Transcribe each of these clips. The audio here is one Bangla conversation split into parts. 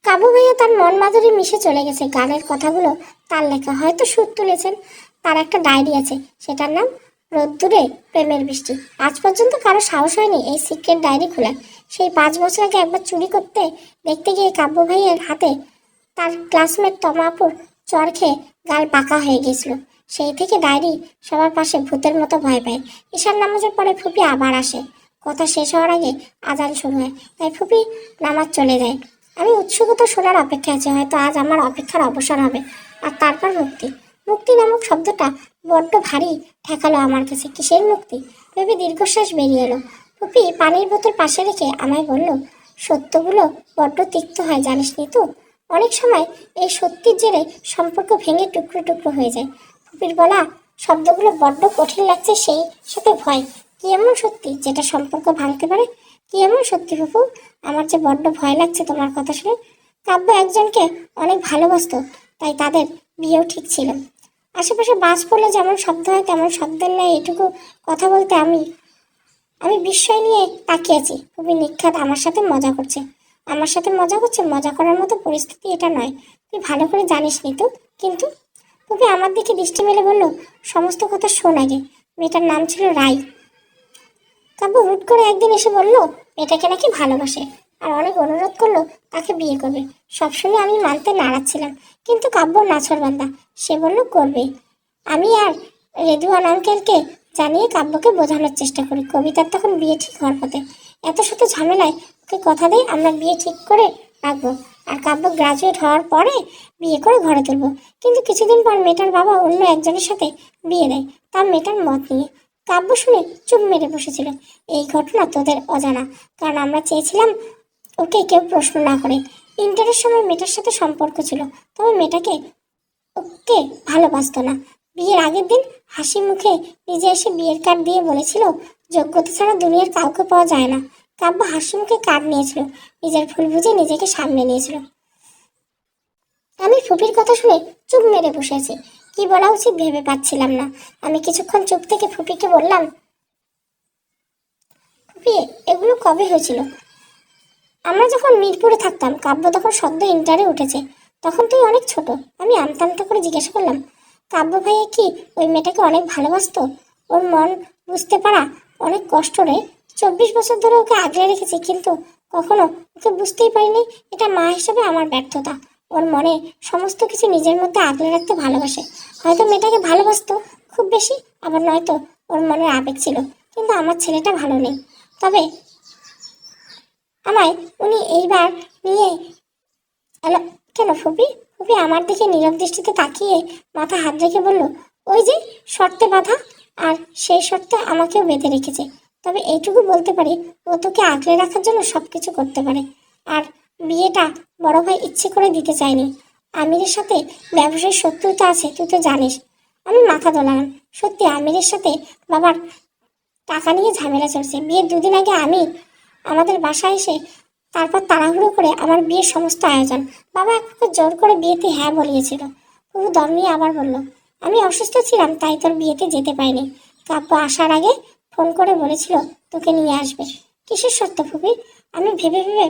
কাবু ভাইয়া তার মন মাধুরী মিশে চলে গেছে। গানের কথাগুলো তার লেখা, হয়তো সুর তুলেছেন। তার একটা ডায়েরি আছে, সেটার নাম রোদ্দুরে প্রেমের বৃষ্টি। আজ পর্যন্ত কারো সাহস হয়নি এই সিক্রেট ডায়েরি খোলা। সেই 5 বছর আগে একবার চুরি করতে দেখতে গিয়ে কাব্য ভাইয়ের হাতে তার ক্লাসমেট তমাপুর চর খেয়ে গাল পাকা হয়ে গেছিল। সেই থেকে ডায়েরি সবার পাশে ভূতের মতো ভয় পায়। ঈশান নামাজের পরে ফুপি আবার আসে। কথা শেষ হওয়ার আগে আজান শুরু হয়, তাই ফুপি নামাজ চলে যায়। আমি উৎসুকতা শোনার অপেক্ষা আছি, হয়তো আজ আমার অপেক্ষার অবসান হবে। আর তারপর মুক্তি। মুক্তি নামক শব্দটা বড্ড ভারী ঠেকালো আমার কাছে। কিসের মুক্তি? ভেবে দীর্ঘশ্বাস বেরিয়ে এলো। ফুপি পানির বোতল পাশে রেখে আমায় বলল, সত্যগুলো বড্ড তিক্ত হয়, জানিস নি তো? অনেক সময় এই সত্যির জেরে সম্পর্ক ভেঙে টুকরো টুকরো হয়ে যায়। ফুপির বলা শব্দগুলো বড্ড কঠিন লাগছে, সেই সাথে ভয়। কি এমন সত্যি যেটা সম্পর্ক ভাঙতে পারে? কি এমন সত্যি ফুপু? আমার যে বড্ড ভয় লাগছে তোমার কথা শুনে। কাব্য একজনকে অনেক ভালোবাসতো, তাই তাদের বিয়েও ঠিক ছিল। আশেপাশে বাজ পড়লে যেমন শব্দ হয় তেমন শব্দের ন্যায় এটুকু কথা বলতে আমি বিস্ময় নিয়ে তাকিয়েছি। খুবই নিখাত আমার সাথে মজা করছে। আমার সাথে মজা করছে? মজা করার মতো পরিস্থিতি এটা নয়, তুই ভালো করে জানিস নি তো। কিন্তু খুবই আমার দিকে দৃষ্টি মেলে বলল, সমস্ত কথা শোন আগে। মেয়েটার নাম ছিল রাই। কাব্য হুট করে একদিন এসে বলল মেয়েটাকে নাকি ভালোবাসে, আর অনেক অনুরোধ করলো তাকে বিয়ে করবে। সব শুনে আমি মানতে নারাজ ছিলাম, কিন্তু কাব্য নাছরবান্দা, সে বলল করবে। আমি আর রেদুয়ান আঙ্কেলকে জানিয়ে কাব্যকে বোঝানোর চেষ্টা করি কবিতার তখন বিয়ে ঠিক হওয়ার পথে। এত শত ঝামেলায় ওকে কথা দেয় আমরা বিয়ে ঠিক করে রাখবো, আর কাব্য গ্রাজুয়েট হওয়ার পরে বিয়ে করে ঘরে তুলবো। কিন্তু কিছুদিন পর মেয়েটার বাবা অন্য একজনের সাথে বিয়ে দেয়, তার মেয়েটার মত নিয়ে। কাব্য শুনে চুপ মেরে বসেছিল। এই ঘটনা তোদের অজানা, কারণ আমরা চেয়েছিলাম ওকে কেউ প্রশ্ন না করে। ইন্টারের সময় মেয়েটার সাথে সম্পর্ক ছিল, তবে মেয়েটাকে ওকে ভালোবাসতো না। বিয়ের আগের দিন হাসি মুখে নিজে এসে বিয়ের কার্ড দিয়ে বলেছিল যোগ্যতা ছাড়া দুনিয়ার কাউকে পাওয়া যায় না। কাব্য হাসি মুখে কার্ড নিয়েছিল, নিজের ভুল বুঝে নিজেকে সামনে নিয়েছিল। আমি ফুপির কথা শুনে চুপ মেরে বসে আছি। কি বলা উচিত ভেবে পাচ্ছিলাম না। আমি কিছুক্ষণ চুপ থেকে ফুপিকে বললাম, ফুপি এগুলো কবে হয়েছিল? আমরা যখন মিরপুরে থাকতাম, কাব্য তখন সদ্য ইন্টারে উঠেছে। তখন তুই অনেক ছোট। আমি আমতা আমতা করে জিজ্ঞাসা করলাম, কাব্য ভাইয়া কি ওই মেয়েটাকে অনেক ভালোবাসতো? ওর মন বুঝতে পারা অনেক কষ্ট রে। 24 বছর ধরে ওকে আগলে রেখেছি, কিন্তু কখনো ওকে বুঝতেই পারিনি। এটা মা হিসেবে আমার ব্যর্থতা। ওর মনে সমস্ত কিছু নিজের মধ্যে আগলে রাখতে ভালোবাসে। হয়তো মেয়েটাকে ভালোবাসতো খুব বেশি, আবার নয়তো ওর মনের আবেগ ছিল। কিন্তু আমার ছেলেটা ভালো নেই। তবে আমায় উনি এইবার নিয়ে এলো কেন ফুপি? ফুপি আমার দিকে নীরব দৃষ্টিতে তাকিয়ে মাথা হাত রেখে বলল, ওই যে শর্তে বাঁধা, আর সেই শর্তে আমাকেও বেঁধে রেখেছে। তবে এইটুকু বলতে পারি, ও তোকে আগলে রাখার জন্য সবকিছু করতে পারে। আর বিয়েটা বড় ভাই ইচ্ছে করে দিতে চায়নি। আমিরের সাথে ব্যবসায়িক শত্রুতা আছে, তুই তো জানিস। আমি মাথা দোলালাম। সত্যি আমিরের সাথে বাবার টাকা নিয়ে ঝামেলা চলছে। বিয়ের 2 দিন আগে আমি আমাদের বাসায় এসে তারপর তাড়াহুড়ো করে আমার বিয়ের সমস্ত আয়োজন। বাবা এক প্রকার জোর করে বিয়েতে হ্যাঁ বলিয়েছিল। ফুপু দম নিয়ে আবার বলল, আমি অসুস্থ ছিলাম তাই তোর বিয়েতে যেতে পারিনি। কাব্য আসার আগে ফোন করে বলেছিল তোকে নিয়ে আসবে। কিসের সত্য ফুপি? আমি ভেবে ভেবে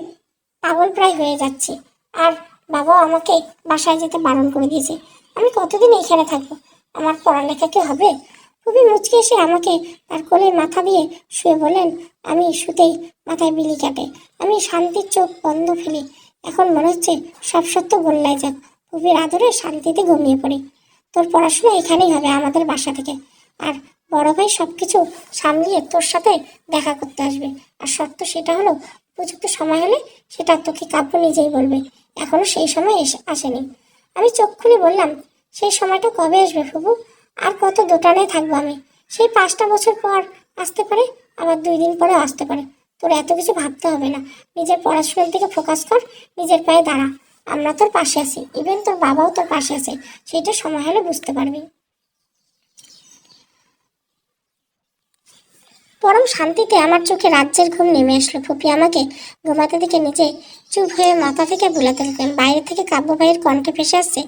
পাগল প্রায় হয়ে যাচ্ছি। আর বাবাও আমাকে বাসায় যেতে বারণ করে দিয়েছে। আমি কতদিন এখানে থাকবো? আমার পড়ালেখা কি হবে? খুবই মুচকে এসে আমাকে তার কোলে মাথা দিয়ে শুয়ে বলেন, আমি শুতেই মাথায় বিলি কাটে। আমি শান্তির চোখ বন্ধ ফেলি। এখন মনে হচ্ছে সব সত্য গোল্লায় যাক। খুবই আদরে শান্তিতে ঘুমিয়ে পড়ি। তোর পড়াশোনা এখানেই হবে, আমাদের বাসা থেকে। আর বড় ভাই সবকিছু সামলিয়ে তোর সাথে দেখা করতে আসবে। আর শর্ত সেটা হলো, উপযুক্ত সময় হলে সেটা তোকে কাব্য নিজেই বলবে। এখনো সেই সময় আসেনি। আমি চোখ খুলে বললাম, সেই সময়টা কবে আসবে ফুবু? আর কত দোটানায় থাকবো আমি? সেই 5টা বছর পর আসতে পারে, আবার 2 দিন পরেও আসতে পারে। তোর এত কিছু ভাবতে হবে না। নিজের পড়াশোনার দিকে ফোকাস কর, নিজের পায়ে দাঁড়া। আমরা তোর পাশে আছি, ইভেন তোর বাবাও তোর পাশে আছে। সেটা সময় হলে বুঝতে পারবি। পরম শান্তিতে আমার চোখে রাজ্যের ঘুম নেমে আসলো। ফুপি আমাকে ঘুমাতে দিকে নিচে চুপ হয়ে মাথা থেকে বুলাতে থাকলেন। বাইরে থেকে কাব্য ভাইয়ের কণ্ঠে ভেসে আসছে,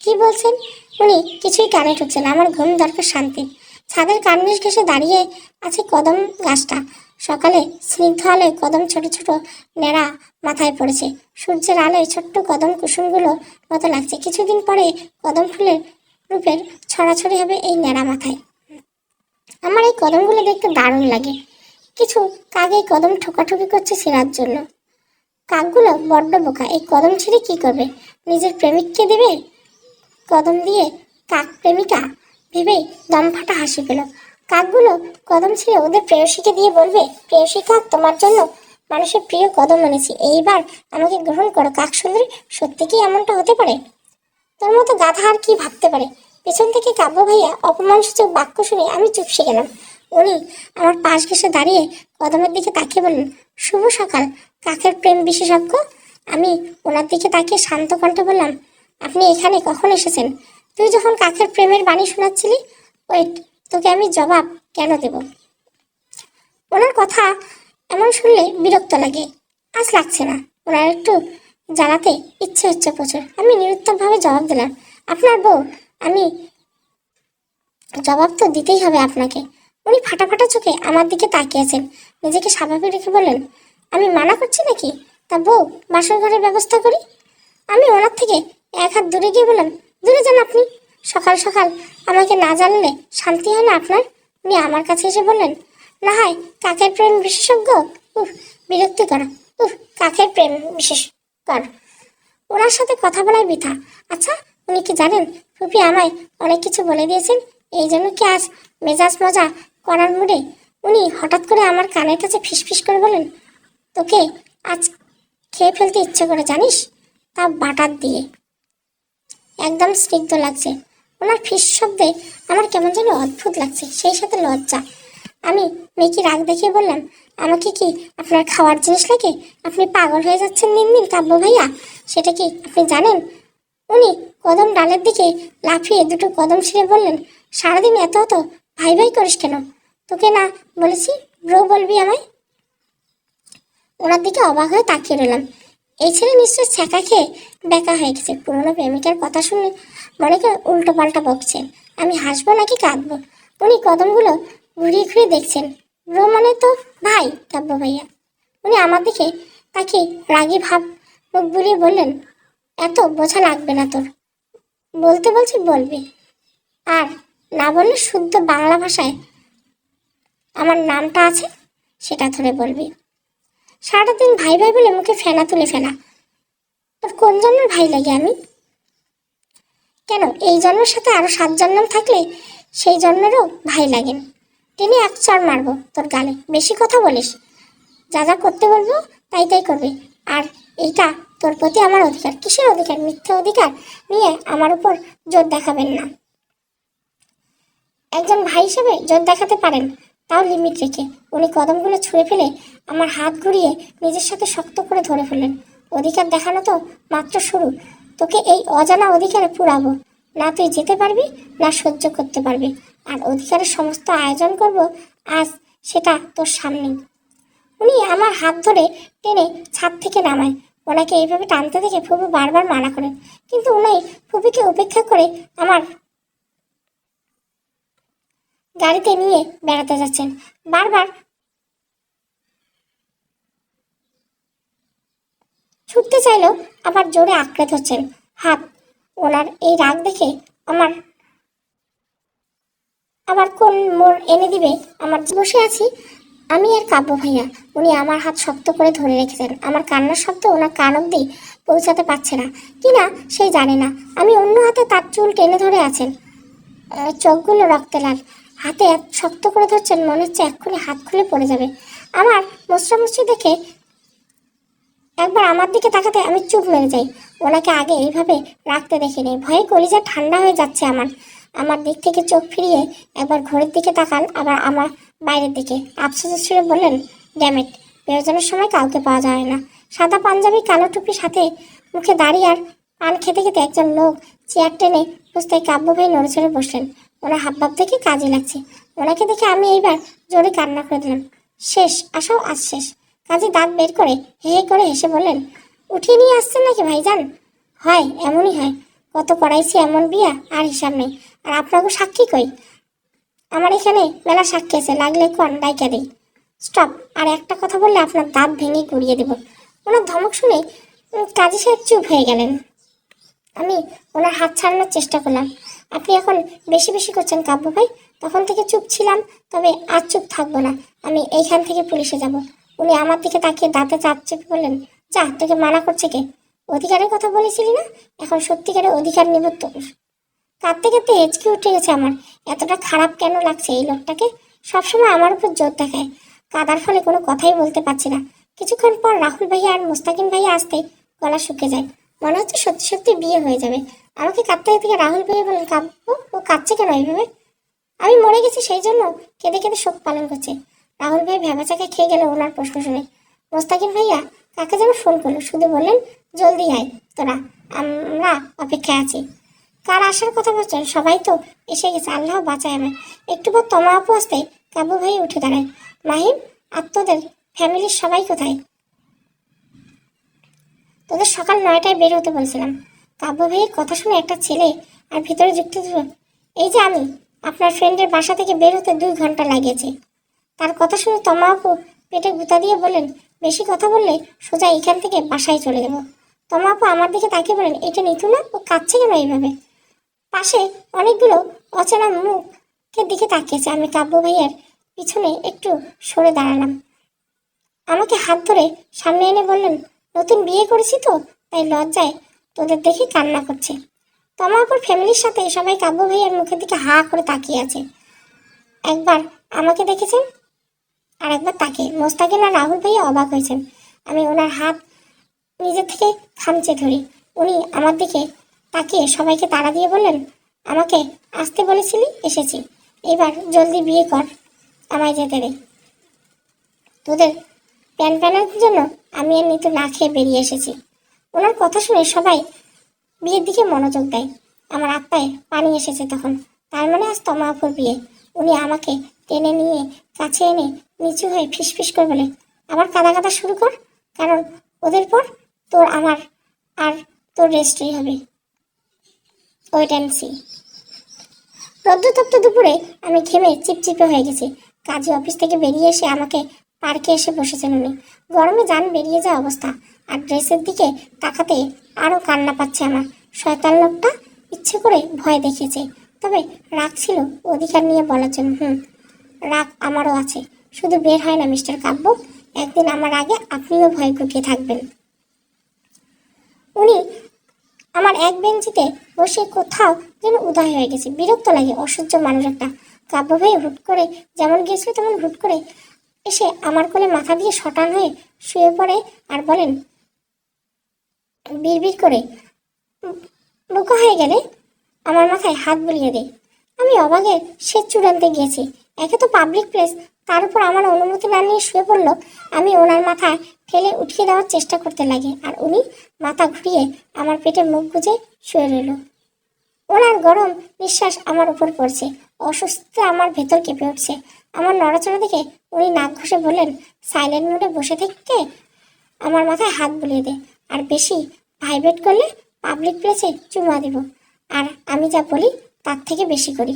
কি বলছেন? উনি কিছুই কানে ঠুকছে না। আমার ঘুম দরকার শান্তি। ছাদের কার্নিশ ঘেঁষে দাঁড়িয়ে আছে কদম গাছটা। সকালে স্নিগ্ধ আলোয় কদম ছোট ছোট নেড়া মাথায় পড়েছে। সূর্যের আলোয় ছোট্ট কদম কুসুমগুলো মতো লাগছে। কিছুদিন পরে কদম ফুলের রূপের ছড়াছড়ি হবে এই নেড়া মাথায়। আমার এই কদমগুলো দেখতে দারুণ লাগে। কিছু কাক এই কদম ঠোকাঠুকি করছে ছেঁড়ার জন্য। কাকগুলো বড্ড বোকা, এই কদম ছিঁড়ে কি করবে? নিজের প্রেমিককে দেবে? কদম দিয়ে কাক প্রেমিকা ভেবেই দম ফাটা হাসি পেল। কাকগুলো কদম ছিঁড়ে ওদের প্রেয়সীকে দিয়ে বলবে, প্রেয়সী কাক, তোমার জন্য মানুষের প্রিয় কদম এনেছি, এইবার আমাকে গ্রহণ করো। কাক সুন্দরী, সত্যি কি এমনটা হতে পারে? তোর মতো গাধা আর কি ভাবতে পারে? পেছন থেকে কাব্য ভাইয়া অপমানসূচক বাক্য শুনে আমি চুপসে গেলাম। উনি আমার পাশ ঘেঁষে দাঁড়িয়ে কদমের দিকে তাকিয়ে বললেন, শুভ সকাল কাকের প্রেম বিশেষজ্ঞ। আমি ওনার দিকে তাকিয়ে শান্ত কণ্ঠে বললাম, আপনি এখানে কখন এসেছেন? তুই যখন কাকের প্রেমের বাণী শোনাচ্ছিলি। ওয়েট, তোকে আমি জবাব কেন দেব? ওনার কথা এমন শুনলে বিরক্ত লাগে, আজ লাগছে না। ওনার একটু জ্বালাতে ইচ্ছে হচ্ছে প্রচুর। আমি নিরুত্তরভাবে জবাব দিলাম, আপনার বউ, আমি জবাব তো দিতেই হবে আপনাকে। উনি ফাটা ফাটা চোখে আমার দিকে তাকিয়েছেন, নিজেকে স্বাভাবিক রেখে বললেন, আমি মানা করছি নাকি? তা বউ, বাসর ঘরের ব্যবস্থা করি। আমি ওনার থেকে এক হাত দূরে গিয়ে বললাম, দূরে যান আপনি, সকাল সকাল আমাকে না জানলে শান্তি হয় না আপনার? উনি আমার কাছে এসে বললেন, না হয় কাকের প্রেম বিশেষজ্ঞ। উহ, বিরক্তি করা। কাকের প্রেম বিশেষ কর। ওনার সাথে কথা বলাই বৃথা। আচ্ছা, উনি কি জানেন ফুপি আমায় অনেক কিছু বলে দিয়েছেন? এই জন্য কি আজ মেজাজ মজা করার মুডে উনি হঠাৎ করে আমার কানের কাছে ফিসফিস করে বলেন, তোকে আজ খেয়ে ফেলতে ইচ্ছে করে জানিস, তা বাটার দিয়ে। একদম স্নিগ্ধ লাগছে। ওনার ফিস শব্দে আমার কেমন যেন অদ্ভুত লাগছে, সেই সাথে লজ্জা। আমি মেয়েকে রাগ দেখিয়ে বললাম, আমাকে কি আপনার খাওয়ার জিনিস লাগে? আপনি পাগল হয়ে যাচ্ছেন দিন দিন কাব্য ভাইয়া, সেটা কি আপনি জানেন? উনি কদম ডালের দিকে লাফিয়ে দুটো কদম ছিঁড়ে বললেন, সারাদিন এত এত ভাই ভাই করিস কেন? তোকে না বলেছি ব্রো বলবি আমায়? ওনার দিকে অবাক হয়ে তাকিয়ে রইলাম। এই ছেলে নিশ্চয় ছ্যাঁকা খেয়ে বেকা হয়ে গেছে। পুরোনো প্রেমিকার কথা শুনে মনে করে উল্টো পাল্টা বকছেন। আমি হাসবো নাকি কাঁদবো? উনি কদমগুলো ঘুরিয়ে ঘুরিয়ে দেখছেন। ব্রো মানে তো ভাই কাব্য ভাইয়া। উনি আমার দিকে তাকে রাগী ভাব মুখ বুলিয়ে বললেন, এত বোঝা লাগবে না তোর, বলতে বলছি বলবি, আর না বললে শুদ্ধ বাংলা ভাষায় আমার নামটা আছে সেটা ধরে বলবি। সারাটা দিন ভাই ভাই বলে মুখে ফেনা তুলে ফেলা। তোর কোন জন্মের ভাই লাগে আমি? কেন, এই জন্মের সাথে আরো 7 জন্ম থাকলে সেই জন্মেরও ভাই লাগেন। টেনে এক চড় মারবো তোর গালে, বেশি কথা বলিস। যা যা করতে বলবো তাই তাই করবি। আর এইটা তোর প্রতি আমার অধিকার। কিসের অধিকার? মিথ্যে অধিকার নিয়ে আমার উপর জোর দেখাবেন না। একজন ভাই হিসেবে জোর দেখাতে পারেন, তাও লিমিট রেখে। উনি কদমগুলো ছুঁড়ে ফেলে আমার হাত ঘুরিয়ে নিজের সাথে শক্ত করে ধরে ফেললেন। অধিকার দেখানো তো মাত্র শুরু, তোকে এই অজানা অধিকারে পুরাবো। না তুই যেতে পারবি, না সহ্য করতে পারবি। আর অধিকারের সমস্ত আয়োজন করব আজ, সেটা তোর সামনেই। উনি আমার হাত ধরে টেনে ছাদ থেকে নামায়। ওনাকে এইভাবে টানতে দেখে ফুপি বারবার মানা করেন, কিন্তু উনি ফুপিকে উপেক্ষা করে আমার গাড়িতে নিয়ে বেড়াতে যাচ্ছেন। বারবার ছুটতে চাইলেও আবার জোরে আঁকড়ে ধরছেন হাত। ওনার এই রাগ দেখে আমার আবার কোন মোড় এনে দিবে আমার। বসে আছি আমি আর কাব্য ভাইয়া। উনি আমার হাত শক্ত করে ধরে রেখেছেন। আমার কান্নার শব্দ ওনার কান অব্দি পৌঁছাতে পারছে না কিনা সেই জানে না। আমি অন্য হাতে তার চুল টেনে ধরে আছেন, চোখগুলো রক্তে লাল। হাতে এত শক্ত করে ধরছেন, মনে হচ্ছে এক্ষুনি হাত খুলে পড়ে যাবে। আমার মুচড়ামুচড়ি দেখে একবার আমার দিকে তাকাতে আমি চুপ মেরে যাই। ওনাকে আগে এইভাবে রাখতে দেখিনি। ভয়ে কলিজা ঠান্ডা হয়ে যাচ্ছে আমার। আমার দিক থেকে চোখ ফিরিয়ে একবার ঘরের দিকে তাকান, আবার আমার বাইরের দিকে। আফসোসের সুরে বললেন, ড্যামেট, প্রয়োজনের সময় কাউকে পাওয়া যায় না। সাদা পাঞ্জাবি, কালো টুপি, সাথে মুখে দাড়ি আর পান খেতে খেতে একজন লোক চেয়ার টেনে বুঝতেই কাব্য ভাই নড়ে চড়ে বসলেন। ওনার হাবভাব দেখে কাজে লাগছে। ওনাকে দেখে আমি এইবার জোরে কান্না করে দিলাম। শেষ, আসাও আজ শেষ। কাজী দাঁত বের করে হে হে করে হেসে বললেন, উঠিয়ে নিয়ে আসছেন নাকি ভাইজান? হয়, এমনই হয়। কত করাইছি এমন বিয়া, আর হিসাব নেই। আর আপনাকে সাক্ষী কই? আমার এখানে মেলা সাক্ষী আছে, লাগলে কোন ডাইকা দিই। স্টপ! আর একটা কথা বললে আপনার দাঁত ভেঙে গুড়িয়ে দেব। ওনার ধমক শুনে কাজী সাহেব চুপ হয়ে গেলেন। আমি ওনার হাত ছাড়ানোর চেষ্টা করলাম। আপনি এখন বেশি বেশি করছেন কাব্য ভাই। তখন থেকে চুপ ছিলাম, তবে আজ চুপ থাকবো না। আমি এইখান থেকে পুলিশে যাব। উনি আমার দিকে তাকিয়ে দাঁতে চাপ চেপে বললেন, যা, তোকে মানা করছে কে? অধিকারের কথা বলেছিলি না? এখন সত্যিকারের অধিকার নিব তোর। কাঁদতে কাঁদতে হেঁচকে উঠে গেছে আমার। এতটা খারাপ কেন লাগছে এই লোকটাকে? সবসময় আমার উপর জোর দেখায়। কাদার ফলে কোনো কথাই বলতে পারছি না। কিছুক্ষণ পর রাহুল ভাইয়া আর মুস্তাকিম ভাইয়া আসতে গলা শুকে যায়। মনে হচ্ছে সত্যি সত্যি বিয়ে হয়ে যাবে। আমাকে কাঁদতে থেকে রাহুল ভাইয়া বলেন, কাব্য, ও কাঁদছে কেন এইভাবে? আমি মরে গেছি সেই জন্য কেঁদে কেঁদে শোক পালন করছে। রাহুল ভাই ভেবাচাকে খেয়ে গেল ওনার প্রশ্ন শুনে। মোস্তাকিম ভাইয়া কাকে যেন ফোন করলো, শুধু বললেন, জলদি আয় তোরা, আমরা অপেক্ষায় আছি। কার আসার কথা বলছেন? সবাই তো এসে গেছে, আল্লাহ বাঁচায় আমায়। একটু পর তমা আপু আসতে কাব্য ভাই উঠে দাঁড়ায়। মাহিম, আর তোদের ফ্যামিলির সবাই কোথায়? তোদের সকাল 9টায় বের হতে বলছিলাম। কাব্য ভাইয়ের কথা শুনে একটা ছেলে আর ভিতরে যুক্ত দিল, এই যে আমি, আপনার ফ্রেন্ডের বাসা থেকে বের হতে 2 ঘন্টা লাগিয়েছে। তার কথা শুনে তমা আপু পেটে গুঁতা দিয়ে বললেন, বেশি কথা বললে সোজা এখান থেকে বাসায় চলে যাব। তমা আপু আমার দিকে তাকিয়ে বলেন, এটা নিতু না? ও কাঁদছে কেন এইভাবে? পাশে অনেকগুলো অচেনা মুখের দিকে তাকিয়েছে। আমি কাব্য ভাইয়ের পিছনে একটু সরে দাঁড়ালাম। আমাকে হাত ধরে সামনে এনে বললেন, নতুন বিয়ে করেছি তো, তাই লজ্জায় তোদের দেখে কান্না করছে। তমাপুর ফ্যামিলির সাথে সবাই কাব্য ভাইয়ের মুখের দিকে হা করে তাকিয়ে আছে। একবার আমাকে দেখেছেন, আর একবার তাকে। মোস্তাকিম আর রাহুল ভাইয়া অবাক হয়েছেন। আমি ওনার হাত নিজে থেকে খামচে ধরি। উনি আমার দিকে তাকিয়ে সবাইকে তাড়া দিয়ে বললেন, আমাকে আসতে বলেছিলি, এসেছি। এবার জলদি বিয়ে কর, আমায় যেতে দে। তোদের প্যান প্যানের জন্য আমি আর নিতু না খেয়ে বেরিয়ে এসেছি। ওনার কথা শুনে সবাই বিয়ের দিকে মনোযোগ দেয়। আমার আত্মায় পানি এসেছে তখন। তার মানে আজ তমাপুর বিয়ে। উনি আমাকে টেনে নিয়ে কাছে এনে নিচু হয়ে ফিসফিস করে বলে, আবার কাদা কাদা শুরু কর, কারণ ওদের পর তোর আমার আর তোর রেস্টই হবে। Wait and C. রৌদ্রতপ্ত দুপুরে আমি ঘেমে চিপচিপে হয়ে গেছি। কাজী অফিস থেকে বেরিয়ে এসে আমাকে পার্কে এসে বসেছেন উনি। গরমে যান বেরিয়ে যাওয়া অবস্থা, আর ড্রেসের দিকে তাকাতে আরও কান্না পাচ্ছে আমার। শয়তান লোকটা ইচ্ছে করে ভয় দেখিয়েছে, তবে রাগ ছিল অধিকার নিয়ে বলার জন্য। রাগ আমারও আছে, শুধু বের হয় না মিস্টার কাব্য। একদিন আমার আগে আপনিও ভয় গুটিয়ে থাকবেন। উনি আমার এক বেঞ্চিতে বসে কোথাও যেন উদয় হয়ে গেছে। বিরক্ত লাগে, অসহ্য মানুষ একটা। কাব্য ভাই হুট করে যেমন গিয়েছিল তেমন হুট করে এসে আমার কোলে মাথা দিয়ে শটান হয়ে শুয়ে পড়ে আর বলেন বিড়বিড় করে, বোকা হয়ে গেলে আমার মাথায় হাত বুলিয়ে দে। আমি অবাগে সে চূড়ান্তে গিয়েছি। একে তো পাবলিক প্লেস, তার উপর আমার অনুমতি না নিয়ে শুয়ে পড়লো। আমি ওনার মাথা ঠেলে উঠিয়ে দেওয়ার চেষ্টা করতে লাগে, আর উনি মাথা ঘুরিয়ে আমার পেটে মুখ গুজে শুয়ে রইল। ওনার গরম নিঃশ্বাস আমার উপর পড়ছে। অস্বস্তিতে আমার ভেতর কেঁপে উঠছে। আমার নড়াচড়া দেখে উনি নাক ঘষে বললেন, সাইলেন্ট মোডে বসে থেকে আমার মাথায় হাত বুলিয়ে দে, আর বেশি ভাইব্রেট করলে পাবলিক প্লেসে চুমা দিব। আর আমি যা বলি তার থেকে বেশি করি।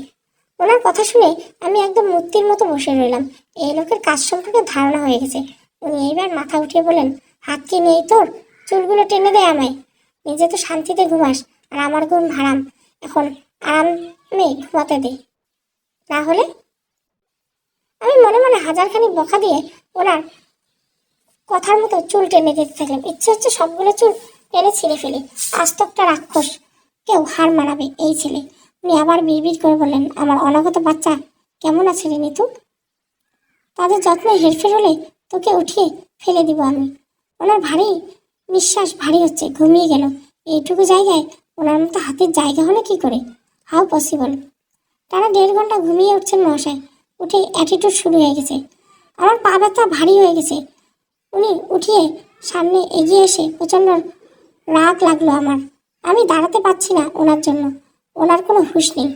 ওনার কথা শুনে আমি একদম মূর্তির মতো বসে রইলাম। এই লোকের কাজ সম্পর্কে ধারণা হয়ে গেছে। উনি এইবার মাথা উঠিয়ে বলেন, হাত কি নেই তোর? চুলগুলো টেনে দেয় আমায়। নিজে তো শান্তিতে ঘুমাস, আর আমার ঘুম হারাম। এখন আরামে ঘুমাতে দে, না হলে। আমি মনে মনে হাজারখানি বকা দিয়ে ওনার কথার মতো চুল টেনে দিতে থাকলাম। ইচ্ছে হচ্ছে সবগুলো চুল টেনে ছিঁড়ে ফেলি। আস্ত একটা রাক্ষস, কেউ হার মানাবে এই ছেলে। উনি আবার বিড়বিড় করে বললেন, আমার অনাগত বাচ্চা কেমন আছে রে নিতু? তাদের যত্নে হেরফের হলে তোকে উঠিয়ে ফেলে দিব আমি। ওনার ভারী নিঃশ্বাস ভারী হচ্ছে, ঘুমিয়ে গেল। এইটুকু জায়গায় ওনার মতো হাতের জায়গা হলো কি করে? How possible? টানা 1.5 ঘন্টা ঘুমিয়ে উঠছেন মহাশয়। উঠে অ্যাটিটিউড শুরু হয়ে গেছে। আমার পা ব্যথা ভারী হয়ে গেছে। উনি উঠিয়ে সামনে এগিয়ে এসে প্রচণ্ড রাগ লাগলো আমার। আমি দাঁড়াতে পারছি না ওনার জন্য। ওনার কোনো হুঁশ নেই।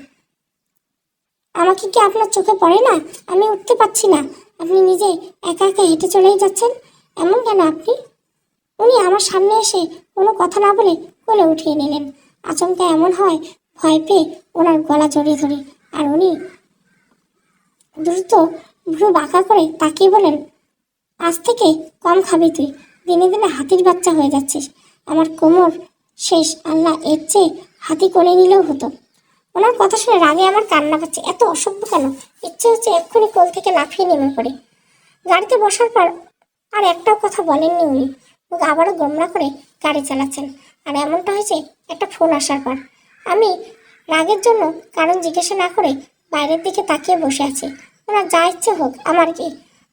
আমাকে কি আপনার চোখে পড়ে না? আমি উঠতে পারছি না। আপনি নিজে একা একা হেঁটে চলেই যাচ্ছেন, এমন কেন আপনি? উনি আমার সামনে এসে কোনো কথা না বলে কোলে উঠিয়ে নিলেন। আচমকা এমন হয়, ভয় পেয়ে ওনার গলা জড়িয়ে ধরি, আর উনি দ্রুত ভ্রু বাঁকা করে তাকিয়ে বলেন, আজ থেকে কম খাবি তুই, দিনে দিনে হাতির বাচ্চা হয়ে যাচ্ছিস। আমার কোমর শেষ, আল্লাহ এর চেয়ে হাতি কোলে নিলেও হতো। ওনার কথা শুনে রাগে আমার কান্না পাচ্ছে। এত অসভ্য কেন? ইচ্ছে হচ্ছে এক্ষুনি কোল থেকে লাফিয়ে নেমে পড়ে। গাড়িতে বসার পর আর একটাও কথা বলেননি উনি, মুখ আবারও গোমরা করে গাড়ি চালাচ্ছেন। আর এমনটা হয়েছে একটা ফোন আসার পর। আমি রাগের জন্য কারণ জিজ্ঞাসা না করে বাইরের দিকে তাকিয়ে বসে আছি। ওনার যা ইচ্ছে হোক, আমার কি।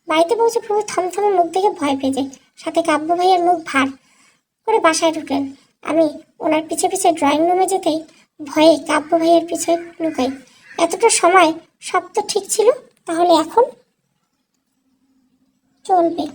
বাড়িতে পৌঁছে প্রভু থমথমে মুখ দেখে ভয় পেয়ে যায়, সাথে কাব্য ভাইয়ের মুখ ভার করে বাসায় ঢুকলেন। আমি ওনার পিছে পিছে ড্রয়িং রুমে যেতেই ভয়ে কাব্য ভাইয়ের পিছে লুকাই। এতটা সময় সব তো ঠিক ছিল, তাহলে এখন চলবে।